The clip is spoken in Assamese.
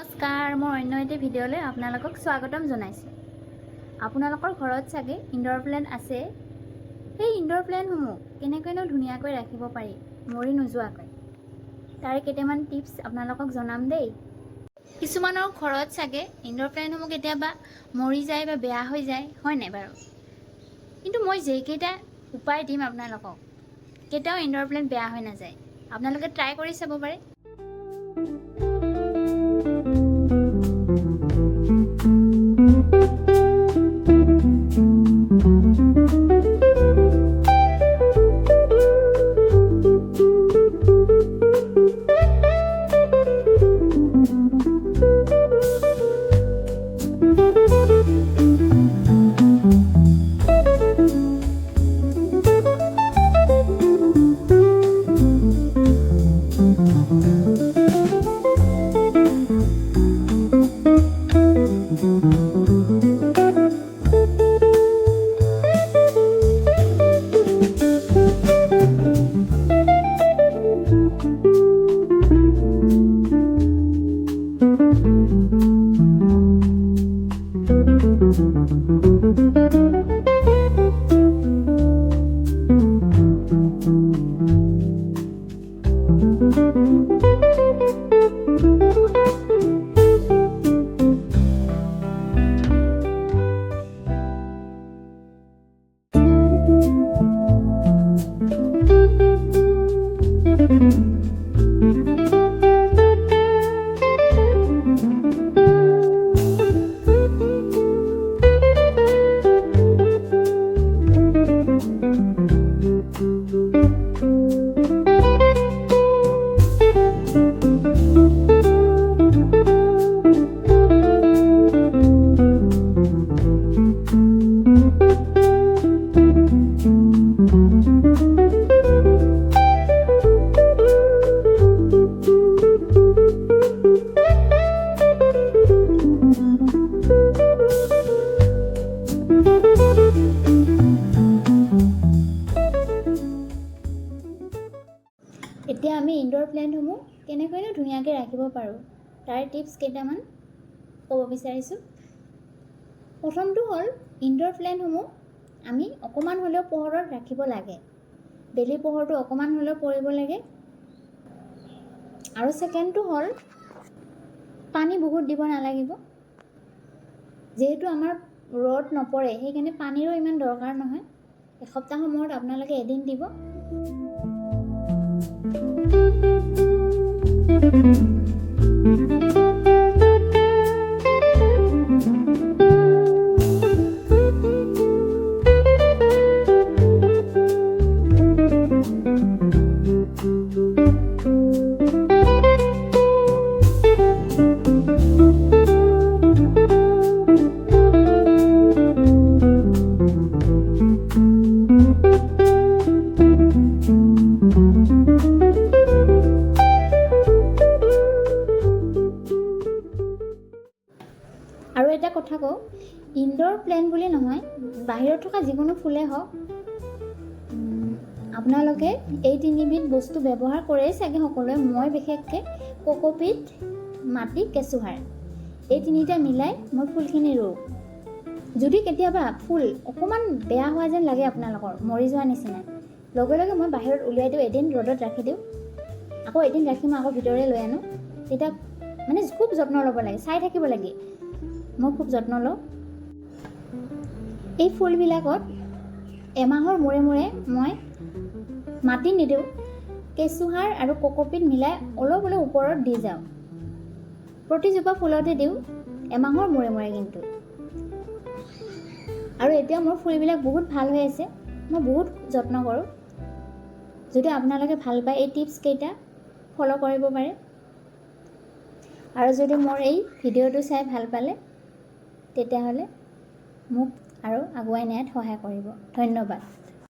নমস্কাৰ, মই অন্য এটা ভিডিঅ'লৈ আপোনালোকক স্বাগতম জনাইছোঁ। আপোনালোকৰ ঘৰত চাগে ইনডোৰ প্লেণ্ট আছে। সেই ইনডোৰ প্লেণ্টসমূহ কেনেকৈনো ধুনীয়াকৈ ৰাখিব পাৰি মৰি নোযোৱাকৈ, তাৰে কেইটামান টিপছ আপোনালোকক জনাম দেই। কিছুমানৰ ঘৰত চাগে ইনডোৰ প্লেণ্টসমূহ কেতিয়াবা মৰি যায় বা বেয়া হৈ যায়, হয় নাই বাৰু? কিন্তু মই যেইকেইটা উপায় দিম আপোনালোকক, কেতিয়াও ইনডোৰ প্লেণ্ট বেয়া হৈ নাযায়। আপোনালোকে ট্ৰাই কৰি চাব পাৰে। এতিয়া আমি ইনডোৰ প্লেণ্টসমূহ কেনেকৈনো ধুনীয়াকৈ ৰাখিব পাৰোঁ তাৰ টিপছ কেইটামান ক'ব বিচাৰিছোঁ। প্ৰথমটো হ'ল, ইনডোৰ প্লেণ্টসমূহ আমি অকণমান হ'লেও পোহৰত ৰাখিব লাগে। বেলি পোহৰটো অকণমান হ'লেও পৰিব লাগে। আৰু ছেকেণ্ডটো হ'ল, পানী বহুত দিব নালাগিব। যিহেতু আমাৰ ৰ'দ নপৰে, সেইকাৰণে পানীৰো ইমান দৰকাৰ নহয়। এসপ্তাহৰ মূৰত আপোনালোকে এদিন দিব। আৰু এটা কথা কওঁ, ইনডোৰ প্লেণ্ট বুলি নহয়, বাহিৰত থকা যিকোনো ফুলেই হওক, আপোনালোকে এই তিনিবিধ বস্তু ব্যৱহাৰ কৰেই চাগে সকলোৱে। মই বিশেষকৈ কোকোপিট, মাটি, কেঁচুসাৰ, এই তিনিটা মিলাই মই ফুলখিনি ৰুওঁ। যদি কেতিয়াবা ফুল অকণমান বেয়া হোৱা যেন লাগে, আপোনালোকৰ মৰি যোৱা নিচিনা, লগে লগে মই বাহিৰত উলিয়াই দিওঁ, এদিন ৰ'দত ৰাখি দিওঁ, আকৌ এদিন ৰাখি মই আকৌ ভিতৰলৈ লৈ আনো। তেতিয়া মানে খুব যত্ন ল'ব লাগে, চাই থাকিব লাগে। মই খুব যত্ন লওঁ। এই ফুলবিলাকত এমাহৰ মূৰে মূৰে মই মাটি নিদিওঁ, কেঁচুসাৰ আৰু কোকোপিট মিলাই অলপ অলপ ওপৰত দি যাওঁ। প্ৰতিজোপা ফুলতে দিওঁ, এমাহৰ মূৰে মূৰে কিন্তু। আৰু এতিয়া মোৰ ফুলবিলাক বহুত ভাল হৈ আছে, মই বহুত যত্ন কৰোঁ। যদি আপোনালোকে ভাল পায়, এই টিপছ কেইটা ফ'ল' কৰিব পাৰে। আৰু যদি মোৰ এই ভিডিঅ'টো চাই ভাল পালে, তেতিয়াহ'লে মোক আৰু আগুৱাই নিয়াত সহায় কৰিব। ধন্যবাদ।